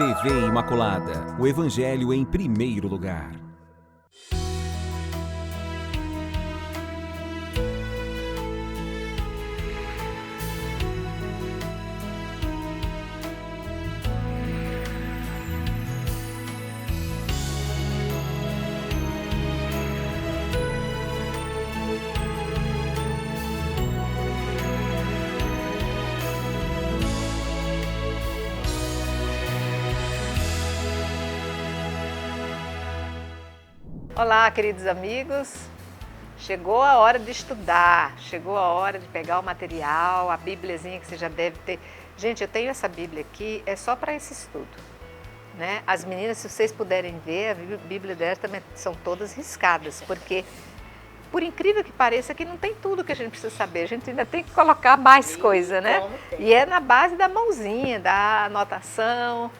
TV Imaculada, o Evangelho em primeiro lugar. Olá, queridos amigos. Chegou a hora de estudar, chegou a hora de pegar o material, a bíbliazinha que você já deve ter. Gente, eu tenho essa bíblia aqui, é só para esse estudo, né? As meninas, se vocês puderem ver, a bíblia delas também são todas riscadas, porque, por incrível que pareça, aqui não tem tudo que a gente precisa saber, a gente ainda tem que colocar mais coisa, né? E é na base da mãozinha, da anotação,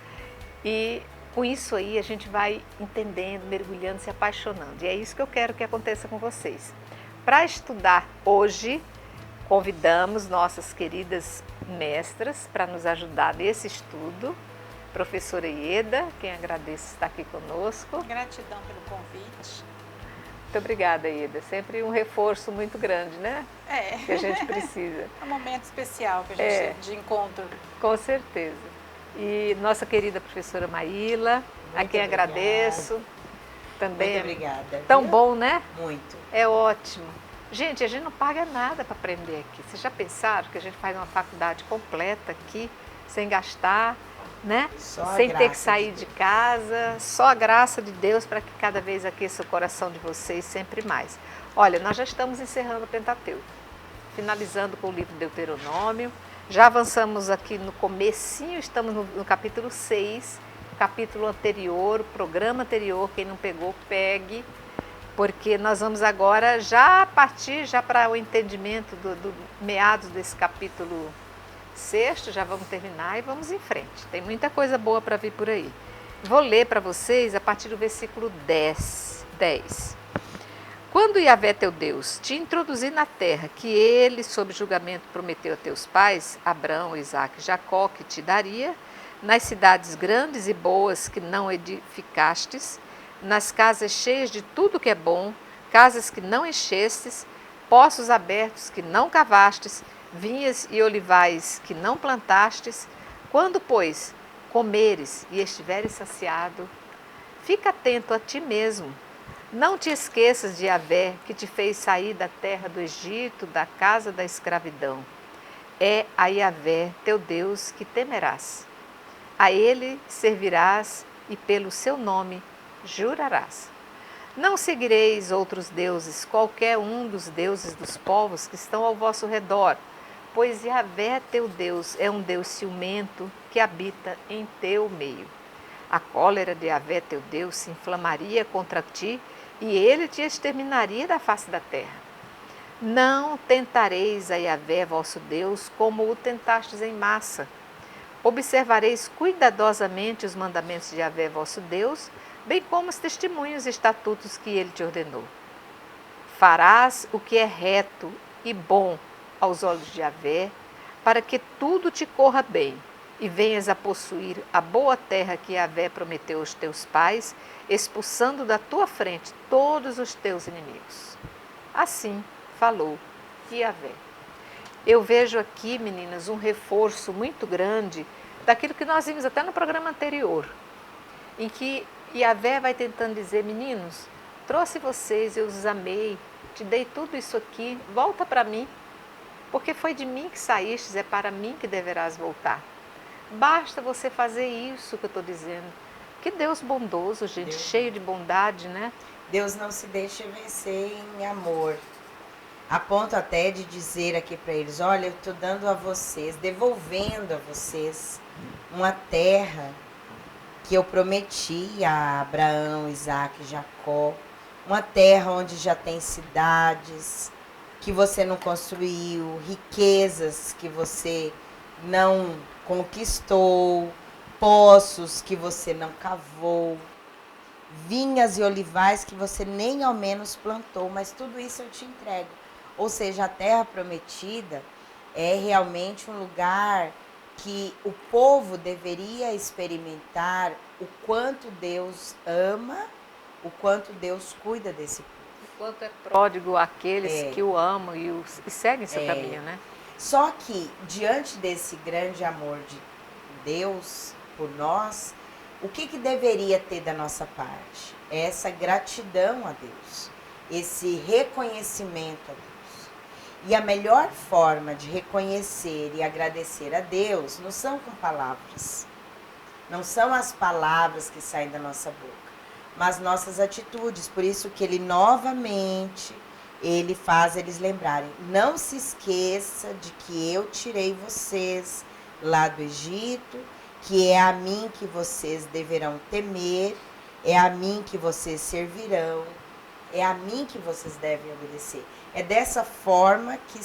e com isso aí a gente vai entendendo, mergulhando, se apaixonando. E é isso que eu quero que aconteça com vocês. Para estudar hoje, convidamos nossas queridas mestras para nos ajudar nesse estudo. Professora Ieda, quem agradeço estar aqui conosco. Gratidão pelo convite. Muito obrigada, Ieda. Sempre um reforço muito grande, né? Que a gente precisa. É um momento especial que a gente tem de encontro. Com certeza. E nossa querida professora Maíla, a quem agradeço. Também. Muito obrigada. Tão bom, né? Muito. É ótimo. Gente, a gente não paga nada para aprender aqui. Vocês já pensaram que a gente faz uma faculdade completa aqui, sem gastar, né? Sem ter que sair de casa. Só a graça de Deus para que cada vez aqueça o coração de vocês sempre mais. Olha, nós já estamos encerrando o Pentateuco, finalizando com o livro de Deuteronômio. Já avançamos aqui no comecinho, estamos no capítulo 6, capítulo anterior, o programa anterior, quem não pegou, pegue, porque nós vamos agora já partir já para o entendimento do meados desse capítulo 6, já vamos terminar e vamos em frente. Tem muita coisa boa para vir por aí. Vou ler para vocês a partir do versículo 10. Quando Yahvé teu Deus te introduzir na terra que ele, sob julgamento, prometeu a teus pais, Abraão, Isaque e Jacó, que te daria, nas cidades grandes e boas que não edificastes, nas casas cheias de tudo que é bom, casas que não enchestes, poços abertos que não cavastes, vinhas e olivais que não plantastes, quando, pois, comeres e estiveres saciado, fica atento a ti mesmo. Não te esqueças de Yahvé, que te fez sair da terra do Egito, da casa da escravidão. É a Yahvé, teu Deus, que temerás. A ele servirás e pelo seu nome jurarás. Não seguireis outros deuses, qualquer um dos deuses dos povos que estão ao vosso redor, pois Yahvé, teu Deus, é um Deus ciumento que habita em teu meio. A cólera de Yahvé, teu Deus, se inflamaria contra ti, e ele te exterminaria da face da terra. Não tentareis a Yahvé, vosso Deus, como o tentastes em massa. Observareis cuidadosamente os mandamentos de Yahvé, vosso Deus, bem como os testemunhos e estatutos que ele te ordenou. Farás o que é reto e bom aos olhos de Yahvé, para que tudo te corra bem, e venhas a possuir a boa terra que Yahvé prometeu aos teus pais, expulsando da tua frente todos os teus inimigos. Assim falou Yahvé. Eu vejo aqui, meninas, um reforço muito grande daquilo que nós vimos até no programa anterior, em que Yahvé vai tentando dizer, meninos, trouxe vocês, eu os amei, te dei tudo isso aqui, volta para mim, porque foi de mim que saístes, é para mim que deverás voltar. Basta você fazer isso que eu estou dizendo. Que Deus bondoso, gente, Deus cheio de bondade, né? Deus não se deixa vencer em amor. A ponto até de dizer aqui para eles, olha, eu estou dando a vocês, devolvendo a vocês uma terra que eu prometi a Abraão, Isaque e Jacó. Uma terra onde já tem cidades que você não construiu, riquezas que você não conquistou, poços que você não cavou, vinhas e olivais que você nem ao menos plantou, mas tudo isso eu te entrego. Ou seja, a terra prometida é realmente um lugar que o povo deveria experimentar o quanto Deus ama, o quanto Deus cuida desse povo. O quanto é pródigo aqueles que o amam e seguem seu caminho, né? Só que, diante desse grande amor de Deus por nós, o que deveria ter da nossa parte? Essa gratidão a Deus, esse reconhecimento a Deus. E a melhor forma de reconhecer e agradecer a Deus não são com palavras. Não são as palavras que saem da nossa boca, mas nossas atitudes. Por isso que ele novamente, ele faz eles lembrarem. Não se esqueça de que eu tirei vocês lá do Egito, que é a mim que vocês deverão temer, é a mim que vocês servirão, é a mim que vocês devem obedecer. É dessa forma que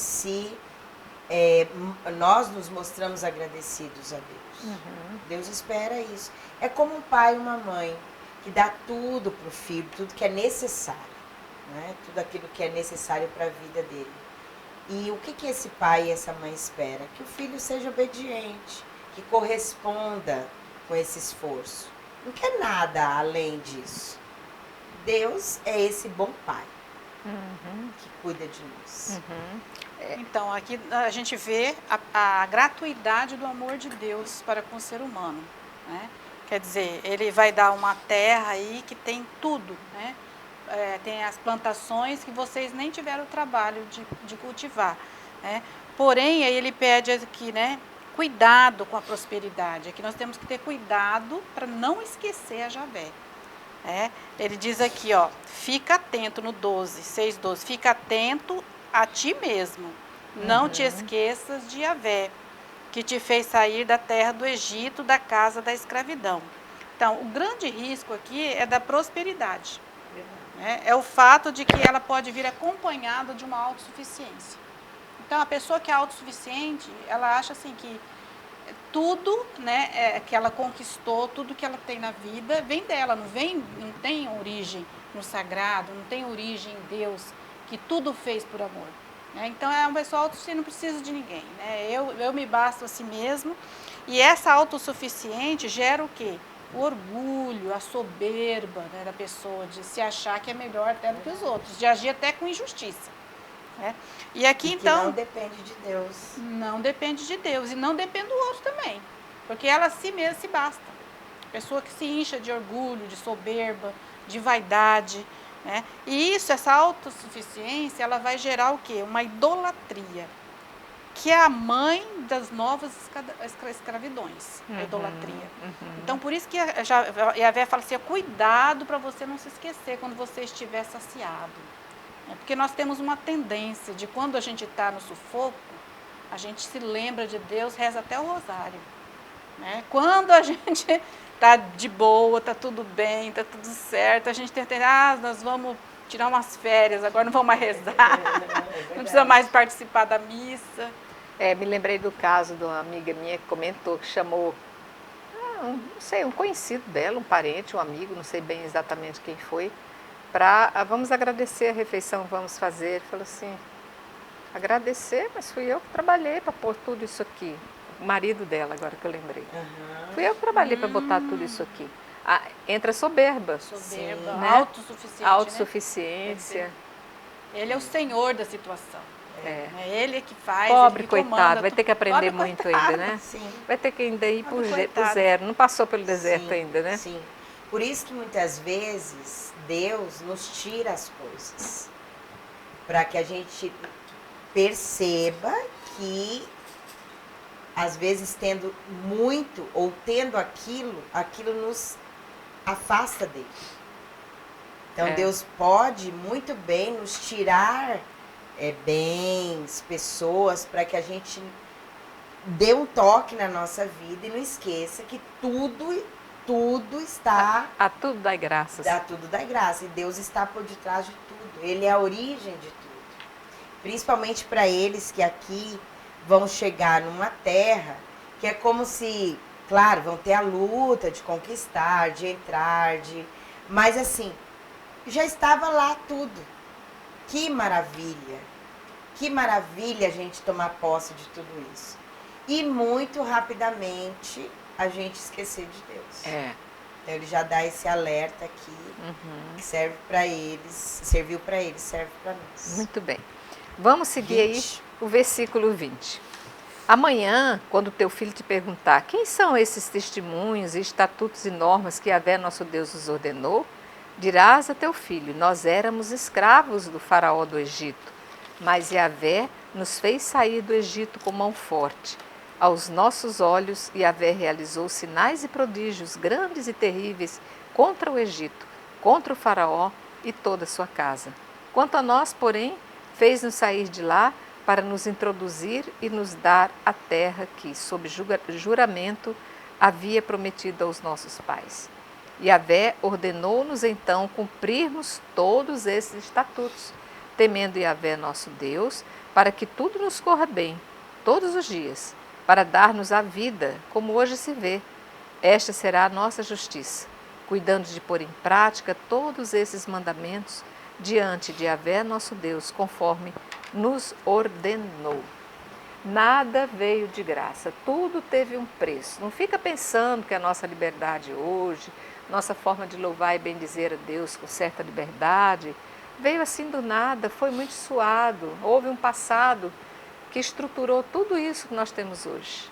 nós nos mostramos agradecidos a Deus. Deus espera isso. É como um pai e uma mãe que dá tudo para o filho, tudo que é necessário, né? Tudo aquilo que é necessário para a vida dele. E o que esse pai e essa mãe espera? Que o filho seja obediente, que corresponda com esse esforço. Não quer nada além disso. Deus é esse bom pai que cuida de nós. Então, aqui a gente vê a gratuidade do amor de Deus para com o ser humano, né? Quer dizer, ele vai dar uma terra aí que tem tudo, né? Tem as plantações que vocês nem tiveram o trabalho de cultivar, né? Porém, aí ele pede aqui, né? Cuidado com a prosperidade. Aqui nós temos que ter cuidado para não esquecer a Javé. Ele diz aqui, ó, fica atento no 12, 6:12, fica atento a ti mesmo, não te esqueças de Javé, que te fez sair da terra do Egito, da casa da escravidão. Então, o grande risco aqui é da prosperidade, né? É o fato de que ela pode vir acompanhada de uma autossuficiência. Então, a pessoa que é autossuficiente, ela acha assim que tudo, né, que ela conquistou, tudo que ela tem na vida, vem dela, não tem origem no sagrado, não tem origem em Deus, que tudo fez por amor. Né? Então, é uma pessoa autossuficiente, não precisa de ninguém. Né? Eu me basto a si mesmo. E essa autossuficiente gera o quê? O orgulho, a soberba, né, da pessoa, de se achar que é melhor até do que os outros, de agir até com injustiça. Né? E aqui, então, não depende de Deus. Não depende de Deus e não depende do outro também, porque ela a si mesma se basta. Pessoa que se incha de orgulho, de soberba, de vaidade, né? E isso, essa autossuficiência, ela vai gerar o quê? Uma idolatria, que é a mãe das novas escravidões, a idolatria. Então, por isso que Javé fala assim, cuidado para você não se esquecer quando você estiver saciado. Porque nós temos uma tendência de quando a gente está no sufoco, a gente se lembra de Deus, reza até o rosário. Né? Quando a gente está de boa, está tudo bem, está tudo certo, a gente tenta, nós vamos tirar umas férias, agora não vamos mais rezar, não precisa mais participar da missa. Me lembrei do caso de uma amiga minha que comentou, que chamou, não sei, um conhecido dela, um parente, um amigo, não sei bem exatamente quem foi, vamos agradecer a refeição que vamos fazer. Falou assim, agradecer, mas fui eu que trabalhei para pôr tudo isso aqui. O marido dela, agora que eu lembrei. Fui eu que trabalhei para botar tudo isso aqui. Entra soberba. Soberba, né? autossuficiente. Autossuficiência. Né? Ele é o senhor da situação. É ele que faz. Pobre, ele que comanda, coitado, vai ter que aprender pobre, muito coitado. ainda, né? Sim. Vai ter que ainda ir pro Coitado. zero. Não passou pelo deserto Sim, ainda, né? Sim. Por isso que muitas vezes Deus nos tira as coisas, para que a gente perceba que às vezes tendo muito ou tendo aquilo nos afasta dele. Então Deus pode muito bem nos tirar bens, pessoas, para que a gente dê um toque na nossa vida e não esqueça que tudo está... A tudo dai graças. A tudo dai graça. E Deus está por detrás de tudo. Ele é a origem de tudo. Principalmente para eles que aqui vão chegar numa terra que é como se, claro, vão ter a luta de conquistar, de entrar, mas assim, já estava lá tudo. Que maravilha! Que maravilha a gente tomar posse de tudo isso. E muito rapidamente a gente esquecer de Deus. Então ele já dá esse alerta aqui, que serve para eles, serviu para eles, serve para nós. Muito bem. Vamos seguir 20. aí o versículo 20. Amanhã, quando teu filho te perguntar quem são esses testemunhos e estatutos e normas que Yahvé nosso Deus nos ordenou, dirás a teu filho, nós éramos escravos do faraó do Egito, mas Yahvé nos fez sair do Egito com mão forte. Aos nossos olhos, Yahvé realizou sinais e prodígios grandes e terríveis contra o Egito, contra o faraó e toda a sua casa. Quanto a nós, porém, fez-nos sair de lá para nos introduzir e nos dar a terra que, sob juramento, havia prometido aos nossos pais. Yahvé ordenou-nos então cumprirmos todos esses estatutos, temendo Yahvé nosso Deus, para que tudo nos corra bem, todos os dias, para dar-nos a vida, como hoje se vê. Esta será a nossa justiça, cuidando de pôr em prática todos esses mandamentos diante de Yahvé nosso Deus, conforme nos ordenou. Nada veio de graça, tudo teve um preço. Não fica pensando que a nossa liberdade hoje, nossa forma de louvar e bendizer a Deus com certa liberdade, veio assim do nada, foi muito suado. Houve um passado que estruturou tudo isso que nós temos hoje.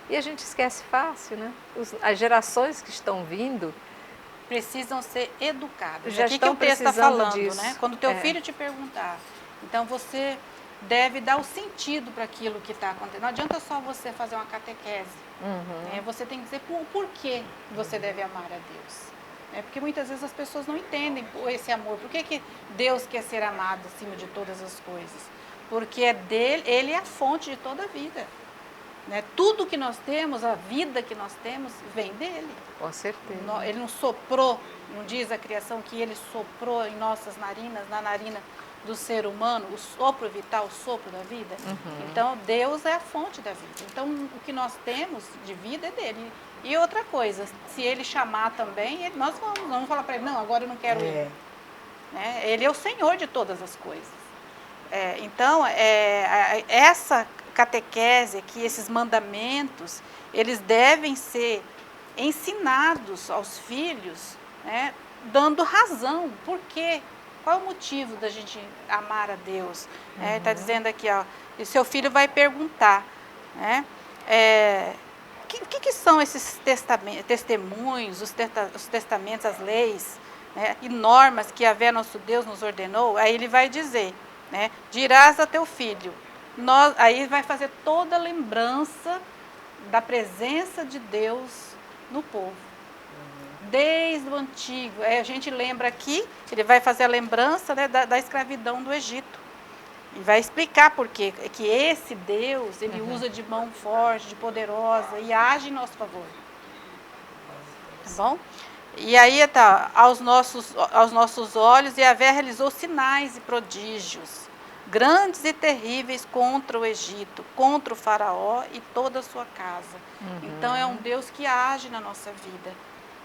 E a gente esquece fácil, né? As gerações que estão vindo precisam ser educadas. Já Aqui estão que o texto está precisando falando, disso. né? Quando teu filho te perguntar, então você deve dar o sentido para aquilo que está acontecendo. Não adianta só você fazer uma catequese. Né? Você tem que dizer por que você deve amar a Deus. Né? Porque muitas vezes as pessoas não entendem esse amor. Por que Deus quer ser amado acima de todas as coisas? Porque é dele, ele é a fonte de toda a vida. Né? Tudo que nós temos, a vida que nós temos, vem dele. Com certeza. Ele não soprou, não diz a criação que ele soprou em nossas narinas, na narina do ser humano, o sopro vital, o sopro da vida. Então, Deus é a fonte da vida. Então, o que nós temos de vida é dele. E outra coisa, se ele chamar também, nós vamos falar para ele, não, agora eu não quero ir. Né? Ele é o Senhor de todas as coisas. Então, essa catequese aqui, esses mandamentos, eles devem ser ensinados aos filhos, né, dando razão. Por quê? Qual é o motivo da gente amar a Deus? Está dizendo aqui, ó, e seu filho vai perguntar, né, que são esses testemunhos, os testamentos, as leis, né, e normas que Yahvé nosso Deus nos ordenou? Aí ele vai dizer, né, dirás a teu filho. Aí vai fazer toda a lembrança da presença de Deus no povo. Desde o antigo. A gente lembra aqui, ele vai fazer a lembrança, né, da escravidão do Egito. E vai explicar por quê. Que esse Deus, ele usa de mão forte, de poderosa, e age em nosso favor. Tá bom? E aí, tá, aos nossos olhos, Yahvé realizou sinais e prodígios, grandes e terríveis contra o Egito, contra o faraó e toda a sua casa. Então, é um Deus que age na nossa vida.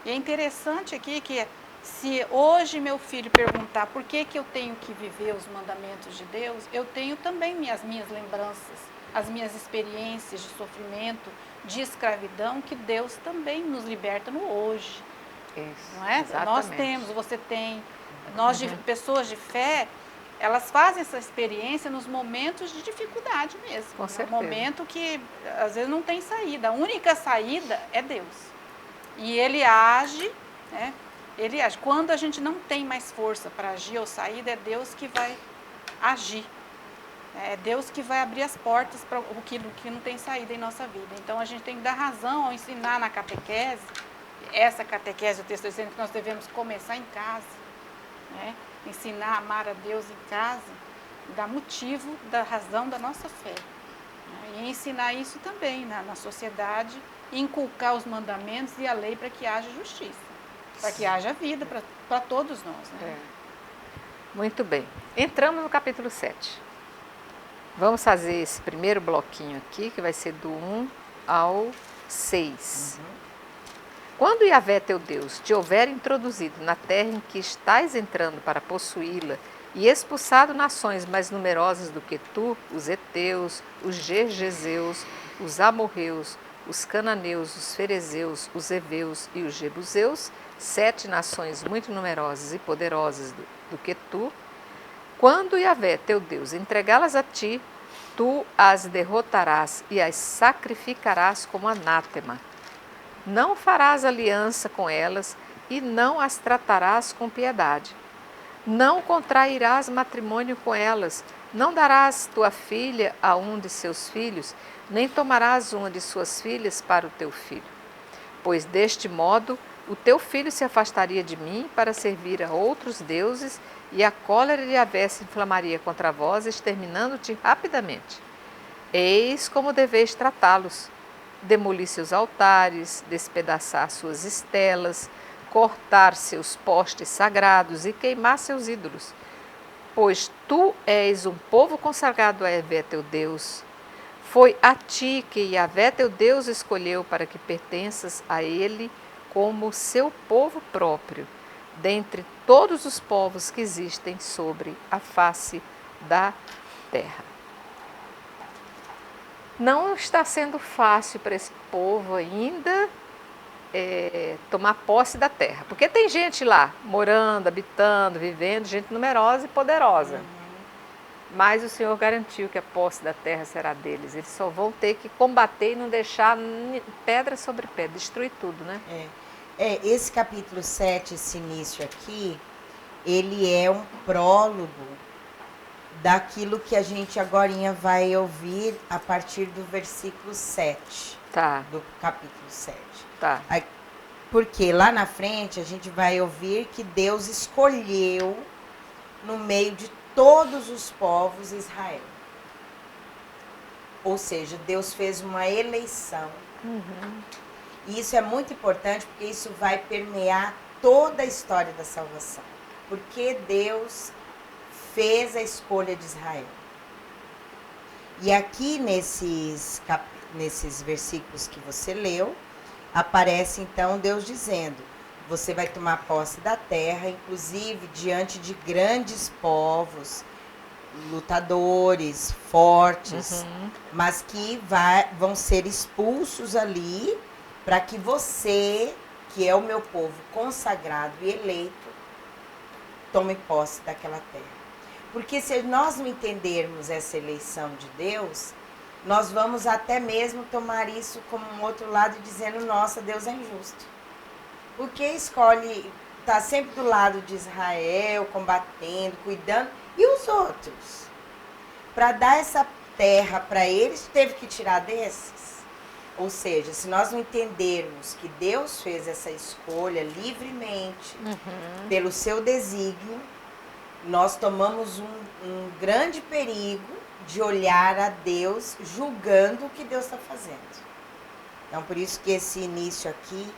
E é interessante aqui que, se hoje meu filho perguntar por que eu tenho que viver os mandamentos de Deus, eu tenho também as minhas lembranças, as minhas experiências de sofrimento, de escravidão, que Deus também nos liberta no hoje. Isso, não é? Nós temos, você tem, nós, pessoas de fé, elas fazem essa experiência nos momentos de dificuldade mesmo. Com certeza. No momento que, às vezes, não tem saída. A única saída é Deus. E Ele age, né? Ele age. Quando a gente não tem mais força para agir ou saída, é Deus que vai agir. É Deus que vai abrir as portas para o que não tem saída em nossa vida. Então, a gente tem que dar razão ao ensinar na catequese. Essa catequese, o texto está dizendo que nós devemos começar em casa, né? Ensinar a amar a Deus em casa, dar motivo da razão da nossa fé, né? E ensinar isso também na sociedade, inculcar os mandamentos e a lei para que haja justiça, para que haja vida para todos nós, né? Muito bem. Entramos no capítulo 7. Vamos fazer esse primeiro bloquinho aqui, que vai ser do 1 ao 6. Quando Yahvé teu Deus te houver introduzido na terra em que estás entrando para possuí-la e expulsado nações mais numerosas do que tu, os heteus, os gergeseus, os amorreus, os cananeus, os ferezeus, os heveus e os jebuseus, 7 nações muito numerosas e poderosas do que tu, quando Yahvé, teu Deus, entregá-las a ti, tu as derrotarás e as sacrificarás como anátema. Não farás aliança com elas e não as tratarás com piedade. Não contrairás matrimônio com elas, não darás tua filha a um de seus filhos, nem tomarás uma de suas filhas para o teu filho. Pois deste modo o teu filho se afastaria de mim para servir a outros deuses, e a cólera de Yahvé se inflamaria contra vós, exterminando-te rapidamente. Eis como deveis tratá-los: demolir seus altares, despedaçar suas estelas, cortar seus postes sagrados e queimar seus ídolos. Pois tu és um povo consagrado a Yahvé teu Deus. Foi a ti que Yahvé teu Deus escolheu para que pertenças a ele como seu povo próprio, dentre todos os povos que existem sobre a face da terra. Não está sendo fácil para esse povo ainda tomar posse da terra, porque tem gente lá morando, habitando, vivendo, gente numerosa e poderosa. Mas o Senhor garantiu que a posse da terra será deles. Eles só vão ter que combater e não deixar pedra sobre pedra, destruir tudo, né? Esse capítulo 7, esse início aqui, ele é um prólogo daquilo que a gente agorinha vai ouvir a partir do versículo 7, do capítulo 7. Tá. Porque lá na frente a gente vai ouvir que Deus escolheu no meio de todos os povos Israel. Ou seja, Deus fez uma eleição. E isso é muito importante porque isso vai permear toda a história da salvação. Porque Deus fez a escolha de Israel. E aqui nesses versículos que você leu, aparece então Deus dizendo: você vai tomar posse da terra, inclusive diante de grandes povos, lutadores, fortes, mas que vão ser expulsos ali, para que você, que é o meu povo consagrado e eleito, tome posse daquela terra. Porque se nós não entendermos essa eleição de Deus, nós vamos até mesmo tomar isso como um outro lado, dizendo: nossa, Deus é injusto. Porque escolhe, está sempre do lado de Israel, combatendo, cuidando, e os outros? Para dar essa terra para eles, teve que tirar desses? Ou seja, se nós não entendermos que Deus fez essa escolha livremente, pelo seu desígnio, nós tomamos um grande perigo de olhar a Deus julgando o que Deus está fazendo. Então, por isso que esse início aqui,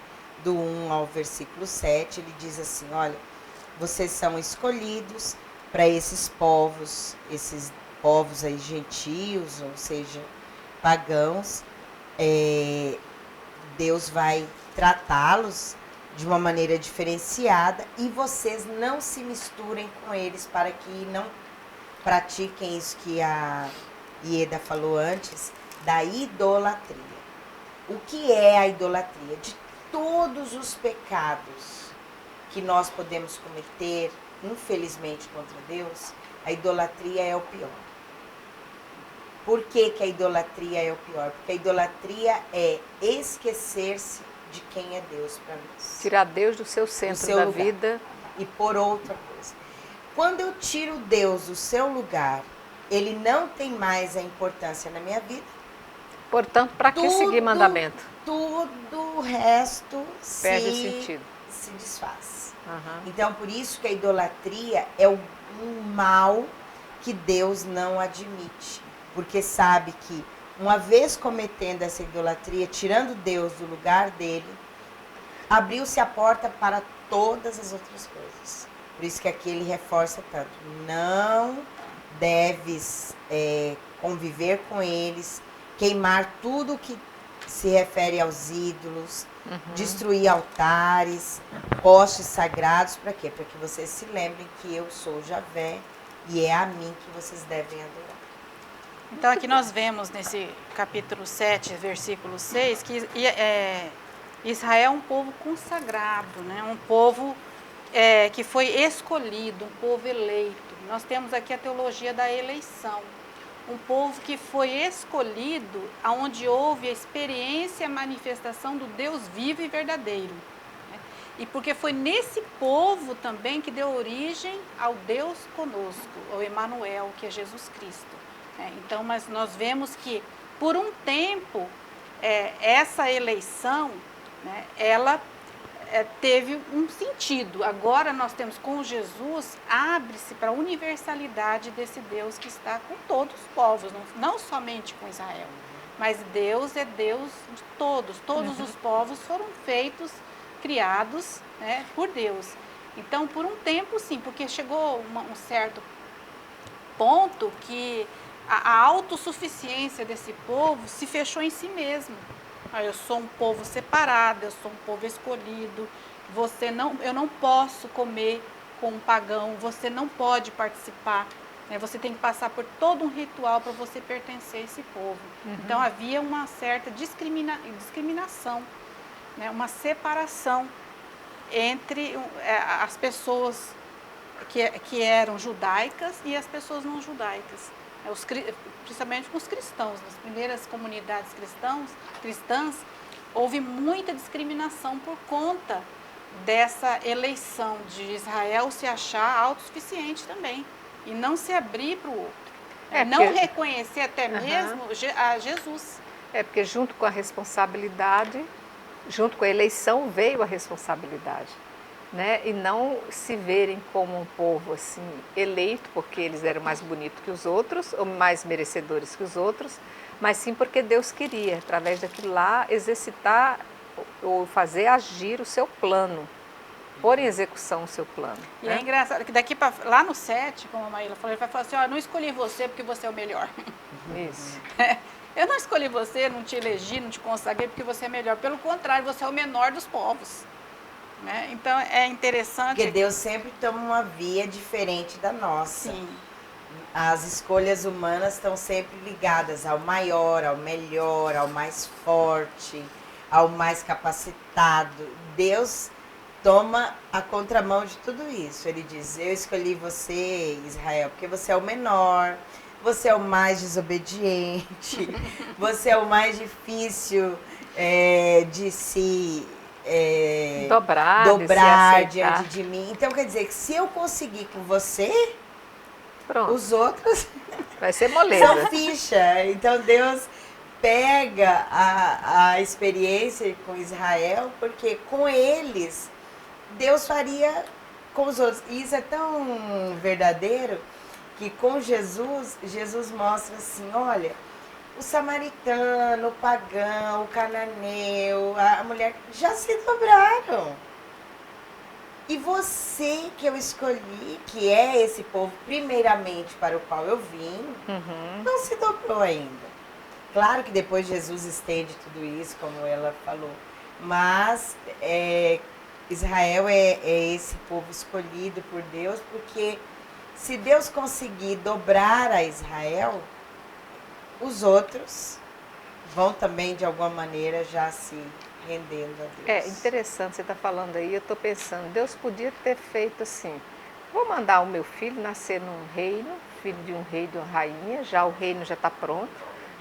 do 1 ao versículo 7, ele diz assim: olha, vocês são escolhidos para esses povos aí gentios, ou seja, pagãos. Deus vai tratá-los de uma maneira diferenciada e vocês não se misturem com eles, para que não pratiquem isso que a Ieda falou antes, da idolatria. O que é a idolatria? De todos os pecados que nós podemos cometer, infelizmente, contra Deus, a idolatria é o pior. Por que que a idolatria é o pior? Porque a idolatria é esquecer-se de quem é Deus para nós. Tirar Deus do seu centro da lugar. vida. E por outra coisa. Quando eu tiro Deus do seu lugar, ele não tem mais a importância na minha vida. Portanto, para que seguir mandamento? Tudo o resto perde o sentido. Se desfaz. Então, por isso que a idolatria é um mal que Deus não admite. Porque sabe que, uma vez cometendo essa idolatria, tirando Deus do lugar dele, abriu-se a porta para todas as outras coisas. Por isso que aqui ele reforça tanto: não deves conviver com eles, queimar tudo que se refere aos ídolos, destruir altares, postes sagrados. Para quê? Para que vocês se lembrem que eu sou Yahvé, e é a mim que vocês devem adorar. Então aqui nós vemos nesse capítulo 7, versículo 6, que Israel é um povo consagrado, né? Um povo que foi escolhido, um povo eleito. Nós temos aqui a teologia da eleição. Um povo que foi escolhido, onde houve a experiência e a manifestação do Deus vivo e verdadeiro. Né? E porque foi nesse povo também que deu origem ao Deus conosco, ao Emanuel, que é Jesus Cristo. Então, mas nós vemos que, por um tempo, essa eleição, né, ela teve um sentido. Agora nós temos com Jesus, abre-se para a universalidade desse Deus que está com todos os povos, não somente com Israel. Mas Deus é Deus de todos. Todos os povos foram feitos, criados, né, por Deus. Então, por um tempo, sim, porque chegou um certo ponto que a autossuficiência desse povo se fechou em si mesmo. Eu sou um povo separado, eu sou um povo escolhido, eu não posso comer com um pagão, você não pode participar, né? Você tem que passar por todo um ritual para você pertencer a esse povo. Então havia uma certa discriminação, né? Uma separação entre as pessoas que eram judaicas e as pessoas não judaicas. Principalmente com os cristãos, nas primeiras comunidades cristãs, houve muita discriminação por conta dessa eleição de Israel se achar autossuficiente também e não se abrir para o outro, não reconhecer até mesmo a Jesus. Porque junto com a responsabilidade, junto com a eleição veio a responsabilidade. Né? E não se verem como um povo assim eleito porque eles eram mais bonitos que os outros ou mais merecedores que os outros, mas sim porque Deus queria, através daquilo lá, exercitar ou fazer agir o seu plano, pôr em execução o seu plano. E né? É engraçado que daqui para lá no 7, como a Maíla falou, ele vai falar assim, não escolhi você porque você é o melhor. Isso. Eu não escolhi você, não te elegi, não te consagrei porque você é melhor, pelo contrário, você é o menor dos povos. Né? Então é interessante. Porque Deus sempre toma uma via diferente da nossa. Sim. As escolhas humanas estão sempre ligadas ao maior, ao melhor, ao mais forte, ao mais capacitado. Deus toma a contramão de tudo isso. Ele diz, eu escolhi você, Israel, porque você é o menor, você é o mais desobediente, você é o mais difícil de se... dobrar diante de mim. Então quer dizer que se eu conseguir com você, pronto, os outros vai ser moleza. São ficha. Então Deus pega a experiência com Israel, porque com eles Deus faria com os outros. E isso é tão verdadeiro que com Jesus mostra assim, olha, o samaritano, o pagão, o cananeu, a mulher já se dobraram. E você que eu escolhi, que é esse povo primeiramente para o qual eu vim, não se dobrou ainda. Claro que depois Jesus estende tudo isso, como ela falou. Mas Israel é esse povo escolhido por Deus, porque se Deus conseguir dobrar a Israel, os outros vão também, de alguma maneira, já se rendendo a Deus. É interessante, você está falando aí, eu estou pensando, Deus podia ter feito assim, vou mandar o meu filho nascer num reino, filho de um rei e de uma rainha, já o reino já está pronto,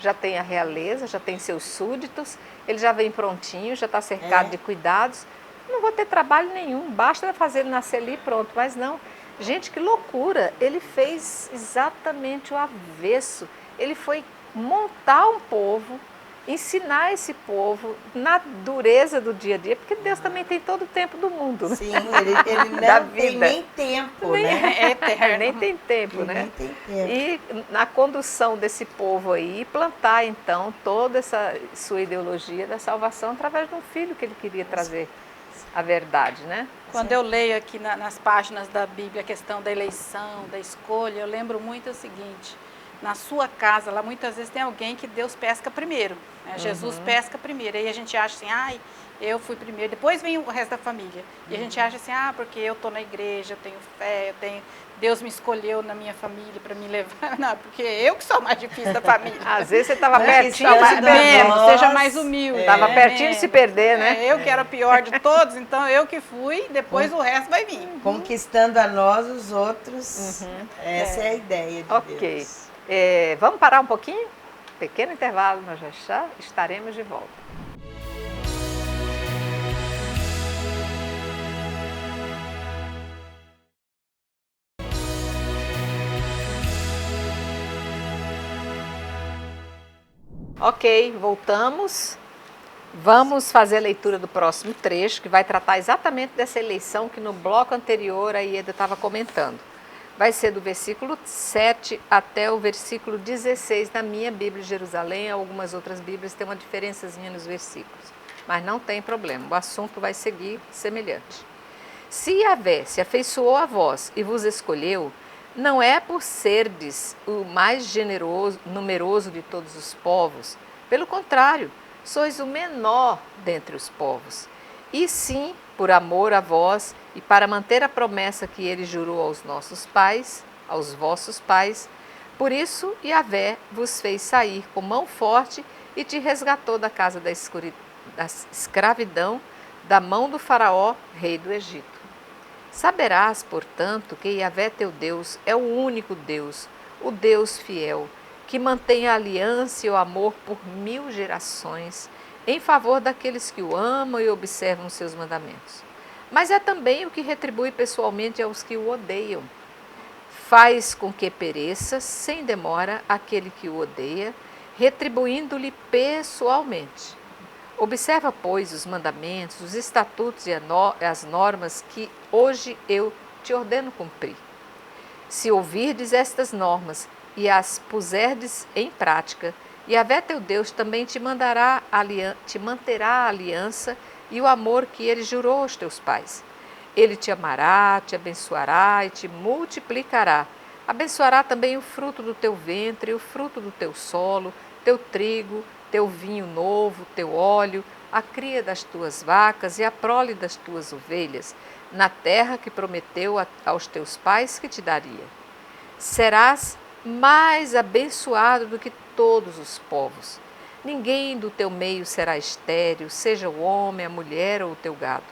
já tem a realeza, já tem seus súditos, ele já vem prontinho, já está cercado de cuidados, não vou ter trabalho nenhum, basta fazer ele nascer ali e pronto, mas não. Gente, que loucura, ele fez exatamente o avesso, ele foi montar um povo, ensinar esse povo na dureza do dia a dia, porque Deus também tem todo o tempo do mundo. Né? Sim, ele não tem nem tempo, né? É eterno. Nem tem tempo, né? Nem tem tempo. E na condução desse povo aí, plantar então toda essa sua ideologia da salvação através de um filho que ele queria trazer a verdade, né? Quando eu leio aqui nas páginas da Bíblia a questão da eleição, da escolha, eu lembro muito o seguinte, na sua casa, lá muitas vezes tem alguém que Deus pesca primeiro, né? Jesus pesca primeiro, aí a gente acha assim, ai, eu fui primeiro, depois vem o resto da família. E a gente acha assim, porque eu estou na igreja, eu tenho fé, Deus me escolheu na minha família para me levar. Não, porque eu que sou mais difícil da família. Às vezes você estava pertinho, seja mais humilde. Estava pertinho de se perder, né? Eu que era o pior de todos, então eu que fui, depois o resto vai vir. Conquistando a nós, os outros. Essa é a ideia de Deus. Vamos parar um pouquinho? Pequeno intervalo, nós já estaremos de volta. Ok, voltamos. Vamos fazer a leitura do próximo trecho, que vai tratar exatamente dessa eleição que no bloco anterior a Ieda estava comentando. Vai ser do versículo 7 até o versículo 16 na minha Bíblia de Jerusalém. Algumas outras Bíblias têm uma diferençazinha nos versículos, mas não tem problema, o assunto vai seguir semelhante. Se Yahvé se afeiçoou a vós e vos escolheu, não é por serdes o mais generoso, numeroso de todos os povos. Pelo contrário, sois o menor dentre os povos. E sim, por amor a vós e para manter a promessa que ele jurou aos nossos pais, aos vossos pais, por isso Yahvé vos fez sair com mão forte e te resgatou da casa da escravidão, da mão do faraó, rei do Egito. Saberás, portanto, que Yahvé teu Deus é o único Deus, o Deus fiel, que mantém a aliança e o amor por 1000 gerações, em favor daqueles que o amam e observam seus mandamentos. Mas é também o que retribui pessoalmente aos que o odeiam. Faz com que pereça, sem demora, aquele que o odeia, retribuindo-lhe pessoalmente. Observa, pois, os mandamentos, os estatutos e as normas que hoje eu te ordeno cumprir. Se ouvirdes estas normas e as puserdes em prática, Yahvé teu Deus também te manterá a aliança e o amor que ele jurou aos teus pais. Ele te amará, te abençoará e te multiplicará. Abençoará também o fruto do teu ventre, o fruto do teu solo, teu trigo, teu vinho novo, teu óleo, a cria das tuas vacas e a prole das tuas ovelhas, na terra que prometeu aos teus pais que te daria. Serás mais abençoado do que todos os povos. Ninguém do teu meio será estéril, seja o homem, a mulher ou o teu gado.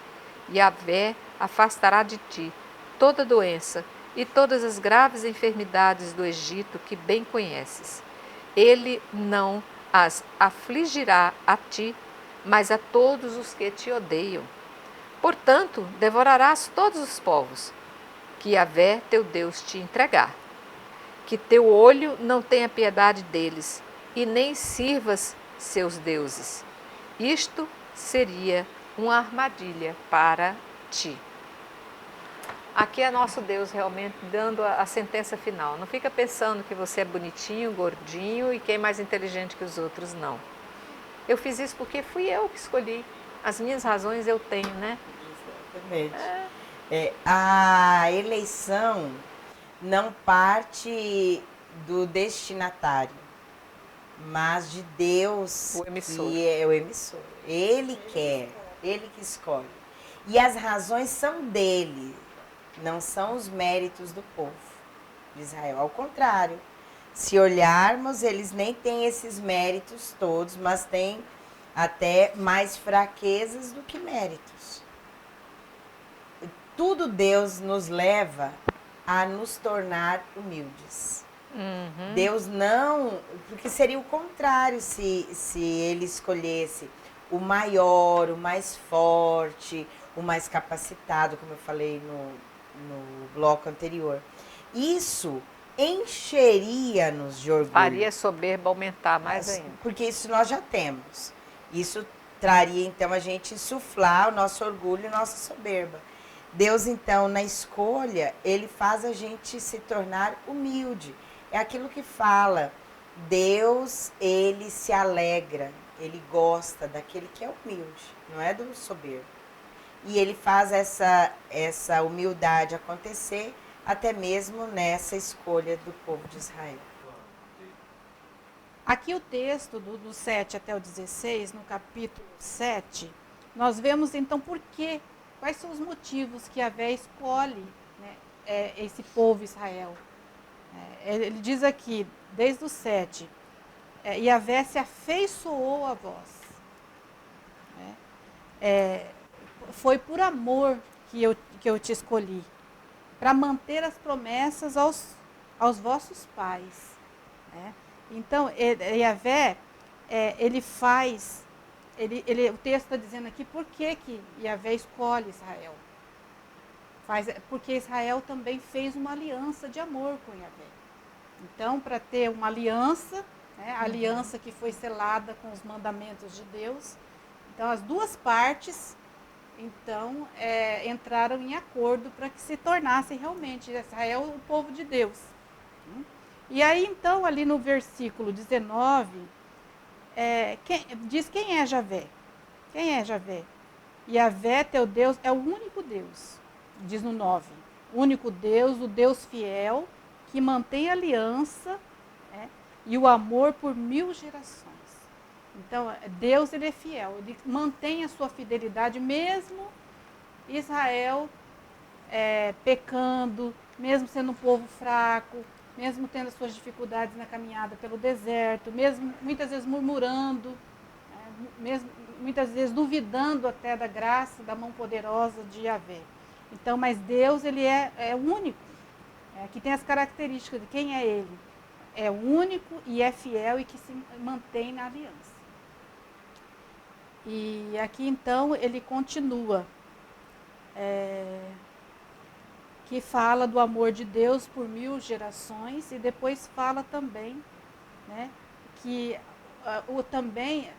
Yahvé afastará de ti toda doença e todas as graves enfermidades do Egito que bem conheces. Ele não as afligirá a ti, mas a todos os que te odeiam. Portanto, devorarás todos os povos que Yahvé teu Deus te entregar. Que teu olho não tenha piedade deles, e nem sirvas seus deuses. Isto seria uma armadilha para ti. Aqui é nosso Deus realmente dando a sentença final. Não fica pensando que você é bonitinho, gordinho e que é mais inteligente que os outros, não. Eu fiz isso porque fui eu que escolhi. As minhas razões eu tenho, né? Exatamente. A eleição não parte do destinatário, mas de Deus, o emissor. Que é o emissor. Ele quer, ele que escolhe. E as razões são dele. Não são os méritos do povo de Israel. Ao contrário, se olharmos, eles nem têm esses méritos todos, mas têm até mais fraquezas do que méritos. Tudo Deus nos leva a nos tornar humildes. Deus não... Porque seria o contrário se ele escolhesse o maior, o mais forte, o mais capacitado, como eu falei no bloco anterior. Isso encheria-nos de orgulho. Faria a soberba aumentar mais ainda. Porque isso nós já temos. Isso traria, então, a gente insuflar o nosso orgulho e nossa soberba. Deus, então, na escolha, ele faz a gente se tornar humilde. É aquilo que fala. Deus, ele se alegra, ele gosta daquele que é humilde, não é do soberbo. E ele faz essa humildade acontecer até mesmo nessa escolha do povo de Israel. Aqui o texto do 7 até o 16, no capítulo 7, nós vemos então quais são os motivos que Yahvé escolhe, né, esse povo Israel. Ele diz aqui, desde o 7, Yahvé se afeiçoou a vós. Foi por amor que eu te escolhi, para manter as promessas aos vossos pais. Né? Então, Yahvé, ele faz, o texto está dizendo aqui por que Yahvé escolhe Israel. Porque Israel também fez uma aliança de amor com Yahvé. Então, para ter uma aliança, né, a aliança que foi selada com os mandamentos de Deus, então as duas partes então entraram em acordo para que se tornasse realmente Israel o povo de Deus. E aí então ali no versículo 19 diz quem é Javé. Quem é Javé? Yahvé, teu Deus, é o único Deus, diz no 9. O único Deus, o Deus fiel, que mantém a aliança e o amor por 1000 gerações. Então, Deus, ele é fiel, ele mantém a sua fidelidade, mesmo Israel pecando, mesmo sendo um povo fraco, mesmo tendo as suas dificuldades na caminhada pelo deserto, mesmo muitas vezes murmurando, mesmo muitas vezes duvidando até da graça, da mão poderosa de Yahvé. Então, mas Deus, ele é único, que tem as características de quem é ele. É único e é fiel e que se mantém na aliança. E aqui então ele continua, que fala do amor de Deus por 1000 gerações e depois fala também, né, que também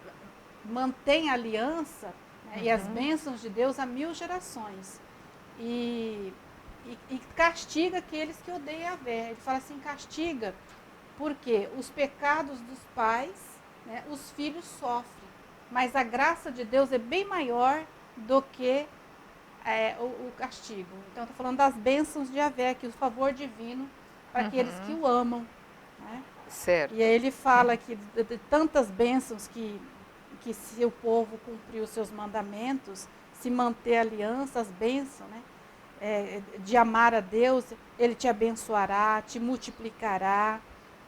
mantém a aliança, né, e as bênçãos de Deus a 1000 gerações. E castiga aqueles que odeiam Yahvé. Ele fala assim, castiga, porque os pecados dos pais, né, os filhos sofrem. Mas a graça de Deus é bem maior do que o castigo. Então, estou falando das bênçãos de Yahvé, que o favor divino para aqueles que o amam. Né? Certo. E aí ele fala aqui de tantas bênçãos que se o povo cumprir os seus mandamentos, se manter a aliança, as bênçãos, né? De amar a Deus, ele te abençoará, te multiplicará,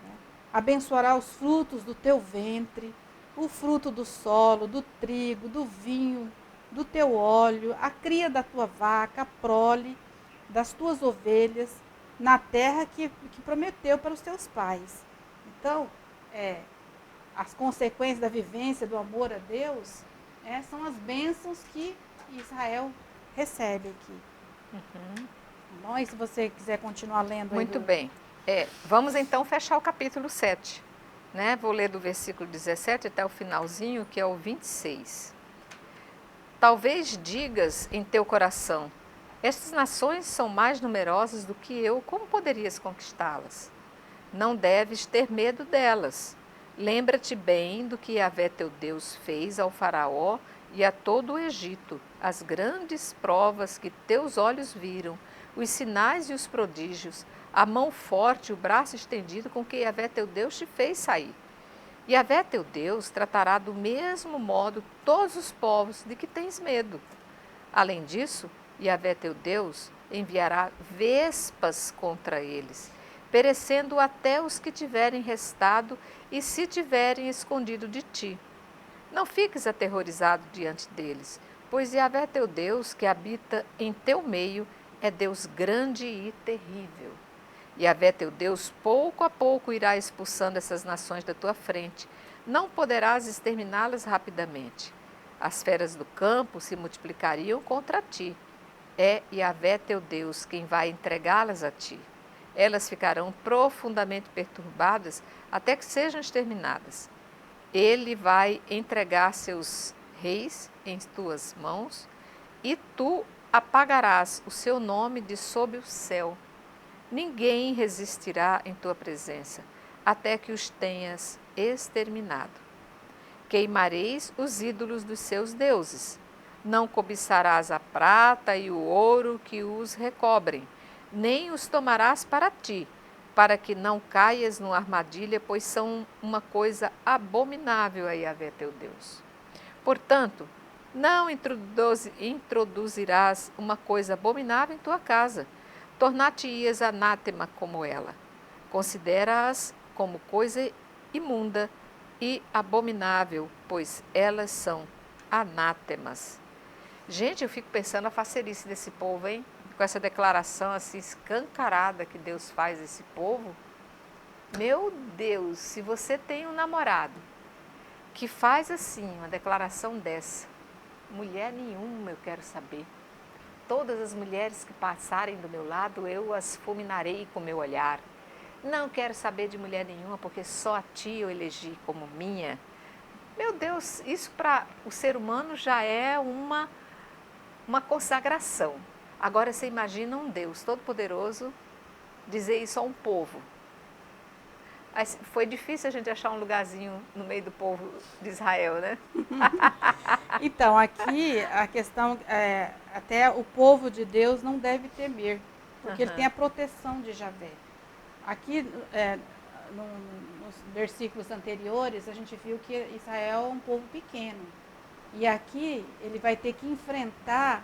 né? Abençoará os frutos do teu ventre, o fruto do solo, do trigo, do vinho, do teu óleo, a cria da tua vaca, a prole das tuas ovelhas, na terra que prometeu para os teus pais. Então, as consequências da vivência, do amor a Deus, são as bênçãos que Israel recebe aqui. Bom, e se você quiser continuar lendo. Muito bem. Vamos então fechar o capítulo 7. Né? Vou ler do versículo 17 até o finalzinho, que é o 26. Talvez digas em teu coração, estas nações são mais numerosas do que eu, como poderias conquistá-las? Não deves ter medo delas. Lembra-te bem do que Yahvé teu Deus fez ao faraó e a todo o Egito, as grandes provas que teus olhos viram, os sinais e os prodígios, a mão forte e o braço estendido com que Yahvé teu Deus te fez sair. Yahvé teu Deus tratará do mesmo modo todos os povos de que tens medo. Além disso, Yahvé teu Deus enviará vespas contra eles, perecendo até os que tiverem restado e se tiverem escondido de ti. Não fiques aterrorizado diante deles, pois Yahvé teu Deus, que habita em teu meio, é Deus grande e terrível. Yahvé teu Deus, pouco a pouco irá expulsando essas nações da tua frente. Não poderás exterminá-las rapidamente. As feras do campo se multiplicariam contra ti. É Yahvé teu Deus quem vai entregá-las a ti. Elas ficarão profundamente perturbadas até que sejam exterminadas. Ele vai entregar seus reis em tuas mãos e tu apagarás o seu nome de sob o céu. Ninguém resistirá em tua presença, até que os tenhas exterminado. Queimareis os ídolos dos seus deuses. Não cobiçarás a prata e o ouro que os recobrem, nem os tomarás para ti, para que não caias numa armadilha, pois são uma coisa abominável a Yahvé teu Deus. Portanto, não introduzirás uma coisa abominável em tua casa, tornar-te-ias anátema como ela. Considera-as como coisa imunda e abominável, pois elas são anátemas. Gente, eu fico pensando a facerice desse povo, hein? Com essa declaração assim escancarada que Deus faz a esse povo. Meu Deus, se você tem um namorado que faz assim, uma declaração dessa, mulher nenhuma eu quero saber. Todas as mulheres que passarem do meu lado, eu as fulminarei com meu olhar. Não quero saber de mulher nenhuma, porque só a ti eu elegi como minha. Meu Deus, isso para o ser humano já é uma consagração. Agora você imagina um Deus Todo-Poderoso dizer isso a um povo. Foi difícil a gente achar um lugarzinho no meio do povo de Israel, né? Então, aqui a questão é, até o povo de Deus não deve temer, porque ele tem a proteção de Javé. Aqui, nos versículos anteriores, a gente viu que Israel é um povo pequeno. E aqui ele vai ter que enfrentar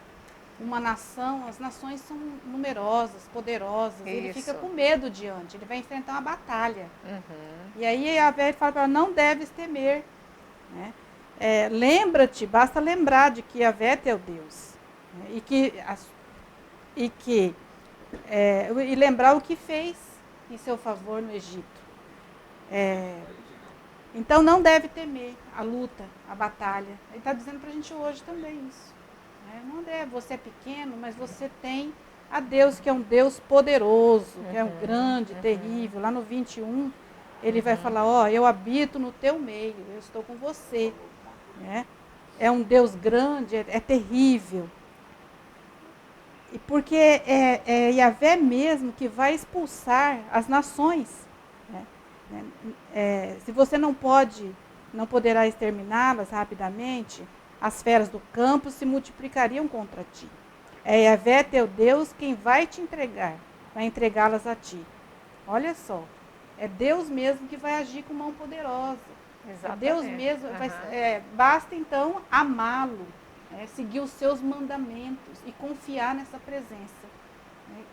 uma nação, as nações são numerosas, poderosas, ele fica com medo diante, ele vai enfrentar uma batalha. E aí Yahvé fala para ela, não deves temer. Né? Lembra-te, basta lembrar de que Yahvé é teu Deus. Né? E lembrar o que fez em seu favor no Egito. Então não deve temer a luta, a batalha. Ele está dizendo para a gente hoje também isso. Não deve, você é pequeno, mas você tem a Deus que é um Deus poderoso, que é um grande, terrível. Lá no 21, ele vai falar, eu habito no teu meio, eu estou com você. Né? É um Deus grande, é terrível. E porque é Yahvé mesmo que vai expulsar as nações. Né? Se você não poderá exterminá-las rapidamente, as feras do campo se multiplicariam contra ti. É Yahvé teu Deus quem vai te entregar, vai entregá-las a ti. Olha só, é Deus mesmo que vai agir com mão poderosa. Exatamente. Deus mesmo, basta então amá-lo, seguir os seus mandamentos e confiar nessa presença.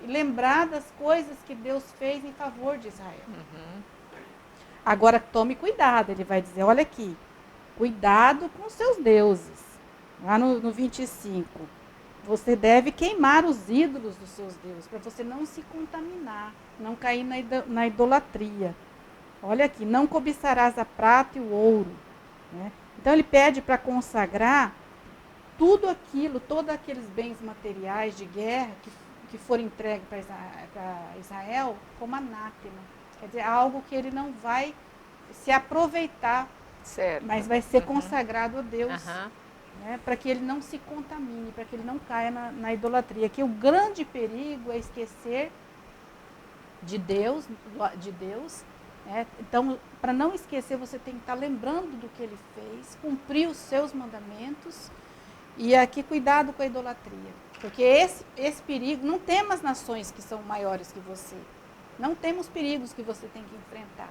E lembrar das coisas que Deus fez em favor de Israel. Agora tome cuidado, ele vai dizer, olha aqui, cuidado com os seus deuses. Lá no 25, você deve queimar os ídolos dos seus deuses, para você não se contaminar, não cair na idolatria. Olha aqui, não cobiçarás a prata e o ouro. Né? Então ele pede para consagrar tudo aquilo, todos aqueles bens materiais de guerra que foram entregues para Israel como anátema. Quer dizer, algo que ele não vai se aproveitar, certo, mas vai ser consagrado a Deus, né, para que ele não se contamine, para que ele não caia na idolatria. Que o grande perigo é esquecer de Deus. Né? Então, para não esquecer, você tem que estar lembrando do que ele fez, cumprir os seus mandamentos. E aqui, cuidado com a idolatria. Porque esse perigo, não temos nações que são maiores que você. Não temos perigos que você tem que enfrentar.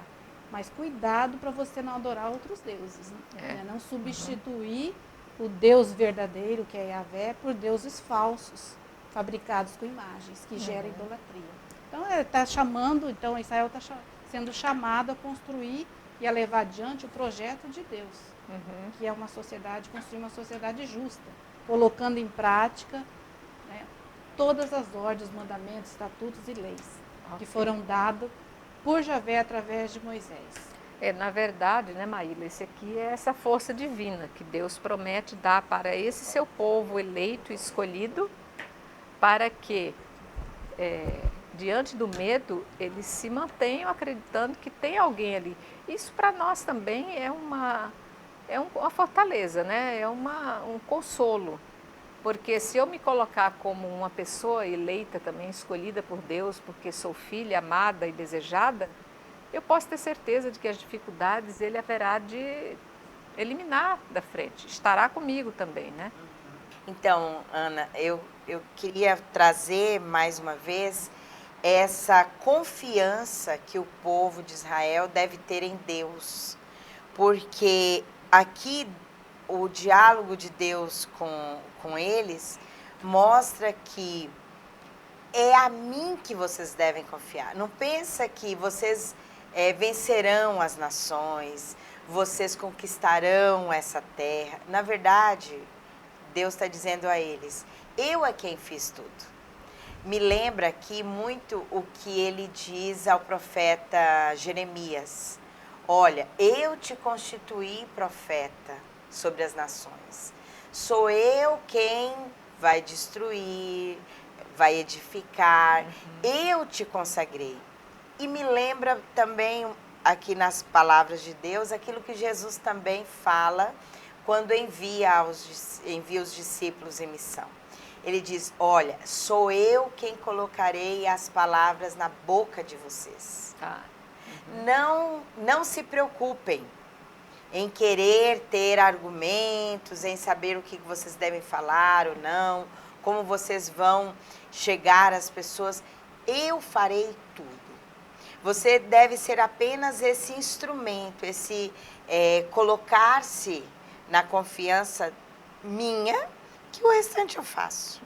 Mas cuidado para você não adorar outros deuses. Né? Não substituir o Deus verdadeiro, que é Yahvé, por deuses falsos, fabricados com imagens, que geram idolatria. Então, está chamando, então Israel está sendo chamado a construir e a levar adiante o projeto de Deus, que é construir uma sociedade justa, colocando em prática, né, todas as ordens, mandamentos, estatutos e leis que foram dados por Yahvé através de Moisés. Na verdade, né, Maíla, esse aqui é essa força divina que Deus promete dar para esse seu povo eleito e escolhido, para que, diante do medo, eles se mantenham acreditando que tem alguém ali. Isso para nós também é uma fortaleza, né? É um consolo. Porque se eu me colocar como uma pessoa eleita também, escolhida por Deus, porque sou filha amada e desejada, eu posso ter certeza de que as dificuldades ele haverá de eliminar da frente. Estará comigo também, né? Então, Ana, eu queria trazer mais uma vez essa confiança que o povo de Israel deve ter em Deus. Porque aqui o diálogo de Deus com eles mostra que é a mim que vocês devem confiar. Não pensa que vocês vencerão as nações, vocês conquistarão essa terra. Na verdade, Deus está dizendo a eles, eu é quem fiz tudo. Me lembra aqui muito o que ele diz ao profeta Jeremias. Olha, eu te constituí profeta sobre as nações. Sou eu quem vai destruir, vai edificar. Eu te consagrei. E me lembra também, aqui nas palavras de Deus, aquilo que Jesus também fala quando envia os discípulos em missão. Ele diz, olha, sou eu quem colocarei as palavras na boca de vocês. Não se preocupem em querer ter argumentos, em saber o que vocês devem falar ou não, como vocês vão chegar às pessoas. Eu farei tudo. Você deve ser apenas esse instrumento, esse colocar-se na confiança minha, que o restante eu faço.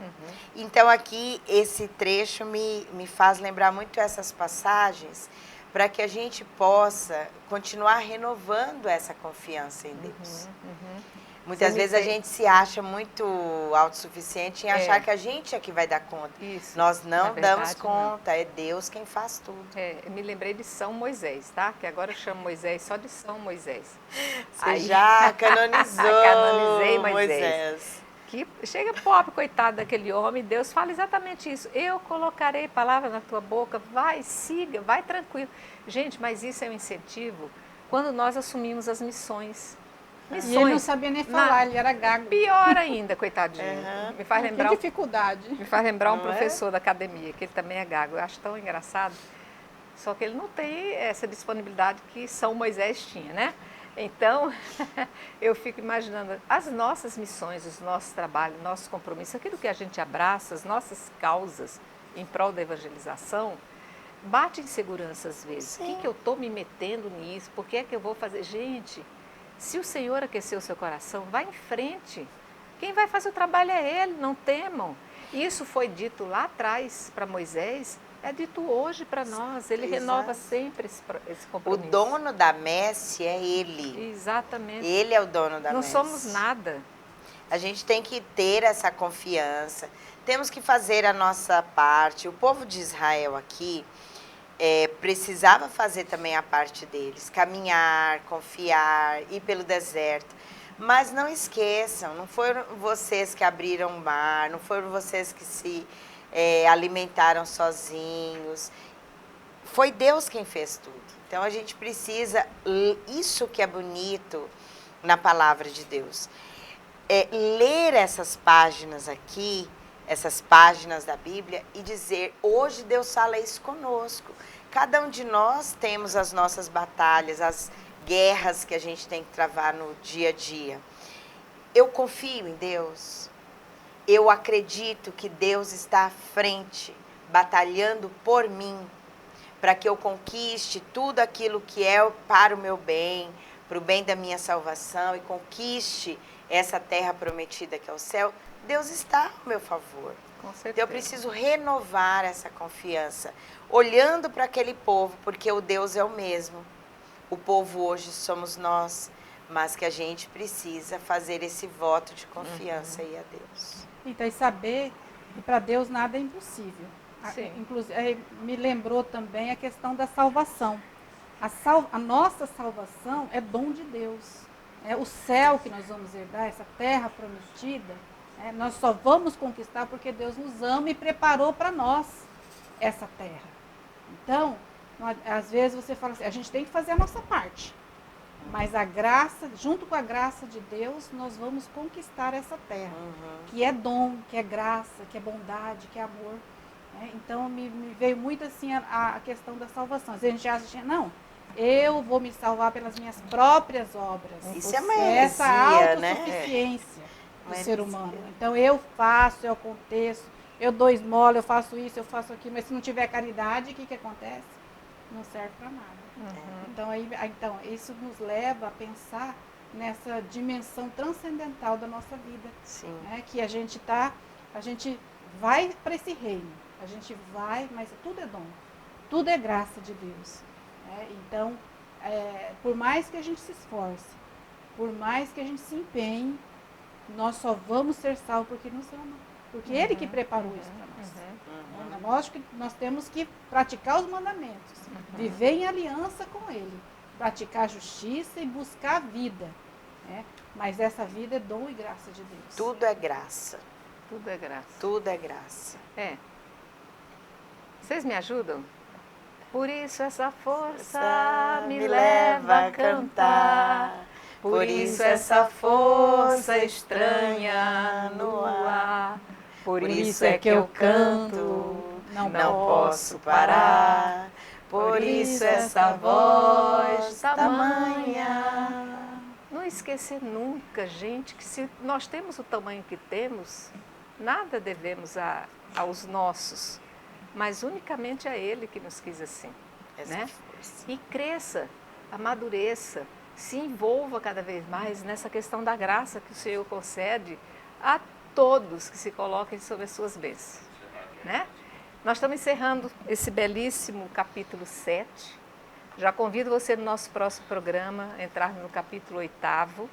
Então aqui esse trecho me faz lembrar muito essas passagens, para que a gente possa continuar renovando essa confiança em Deus. Muitas vezes a gente se acha muito autossuficiente em achar que a gente é que vai dar conta. Isso. Nós não damos conta, não. É Deus quem faz tudo. Eu me lembrei de São Moisés, tá? Que agora eu chamo Moisés só de São Moisés. Você já canonizou Canonizei Moisés. Que chega pobre, coitado daquele homem, Deus fala exatamente isso. Eu colocarei palavra na tua boca, vai, siga, vai tranquilo. Gente, mas isso é um incentivo quando nós assumimos as missões. E ele não sabia nem falar, ele era gago. Pior ainda, coitadinho. Me faz lembrar Que dificuldade. Me faz lembrar um professor da academia, que ele também é gago. Eu acho tão engraçado. Só que ele não tem essa disponibilidade que São Moisés tinha, né? Então, eu fico imaginando as nossas missões, os nossos trabalhos, nossos compromissos, aquilo que a gente abraça, as nossas causas em prol da evangelização, bate insegurança às vezes. Por que eu estou me metendo nisso? Por que é que eu vou fazer? Gente, se o Senhor aqueceu o seu coração, vá em frente. Quem vai fazer o trabalho é Ele, não temam. Isso foi dito lá atrás para Moisés, é dito hoje para nós. Ele renova sempre esse compromisso. O dono da messe é Ele. Exatamente. Ele é o dono da messe. Não somos nada. A gente tem que ter essa confiança. Temos que fazer a nossa parte. O povo de Israel aqui precisava fazer também a parte deles. Caminhar, confiar, ir pelo deserto. Mas não esqueçam, não foram vocês que abriram o mar, não foram vocês que se alimentaram sozinhos. Foi Deus quem fez tudo. Então a gente precisa, isso que é bonito na palavra de Deus, ler essas páginas aqui, essas páginas da Bíblia e dizer, hoje Deus fala isso conosco. Cada um de nós temos as nossas batalhas, as guerras que a gente tem que travar no dia a dia. Eu confio em Deus. Eu acredito que Deus está à frente, batalhando por mim, para que eu conquiste tudo aquilo que é para o meu bem, para o bem da minha salvação e conquiste essa terra prometida que é o céu. Deus está ao meu favor. Com certeza. Então eu preciso renovar essa confiança, olhando para aquele povo, porque o Deus é o mesmo. O povo hoje somos nós, mas que a gente precisa fazer esse voto de confiança aí a Deus. Então, e saber que para Deus nada é impossível. Sim. Inclusive, me lembrou também a questão da salvação. A nossa salvação é dom de Deus. O céu que nós vamos herdar, essa terra prometida, nós só vamos conquistar porque Deus nos ama e preparou para nós essa terra. Então, às vezes você fala assim, a gente tem que fazer a nossa parte. Mas a graça, junto com a graça de Deus, nós vamos conquistar essa terra. Que é dom, que é graça, que é bondade, que é amor. Então, me veio muito assim a questão da salvação. Às vezes a gente acha, não, eu vou me salvar pelas minhas próprias obras. Isso é uma heresia, essa autossuficiência do ser humano. Então, eu faço, eu aconteço, eu dou esmola, eu faço isso, eu faço aquilo, mas se não tiver caridade, o que acontece? Não serve para nada. Então, isso nos leva a pensar nessa dimensão transcendental da nossa vida. Sim. Né? Que a gente vai para esse reino, a gente vai, mas tudo é dom, tudo é graça de Deus. Né? Então, por mais que a gente se esforce, por mais que a gente se empenhe, nós só vamos ser salvos porque nos ama. Porque Ele que preparou isso para nós. Lógico que nós temos que praticar os mandamentos, viver em aliança com Ele, praticar a justiça e buscar a vida. Né? Mas essa vida é dom e graça de Deus. Tudo é graça. Tudo é graça. Tudo é graça. É. Vocês me ajudam? Por isso essa força me leva a cantar. Por isso essa força estranha no ar. Por isso é que eu canto, não posso parar. Por isso essa voz tamanha. Não esquecer nunca, gente, que se nós temos o tamanho que temos, nada devemos aos nossos, mas unicamente a Ele que nos quis assim. Né? E cresça, amadureça, se envolva cada vez mais nessa questão da graça que o Senhor concede a todos que se coloquem sob as suas bênçãos. Né? Nós estamos encerrando esse belíssimo capítulo 7. Já convido você no nosso próximo programa a entrar no capítulo 8º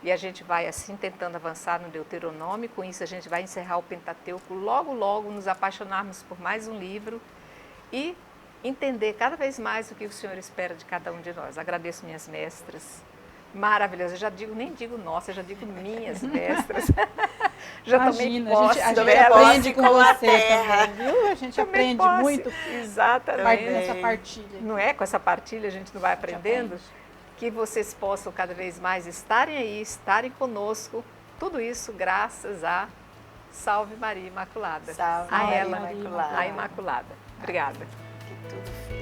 e a gente vai assim tentando avançar no Deuteronômio. Com isso a gente vai encerrar o Pentateuco, logo nos apaixonarmos por mais um livro e entender cada vez mais o que o Senhor espera de cada um de nós. Agradeço minhas mestras, maravilhosas. Eu já nem digo nossa, eu já digo minhas mestras. Já tomei posse. A gente aprende com você também, viu? A gente aprende posse. muito. Exatamente. Nessa partilha. Não é? Com essa partilha a gente não vai aprendendo? Que vocês possam cada vez mais estarem aí, estarem conosco. Tudo isso graças a Salve Maria Imaculada. Salve a Maria ela, Imaculada. a Imaculada. Obrigada. Que tudo fique.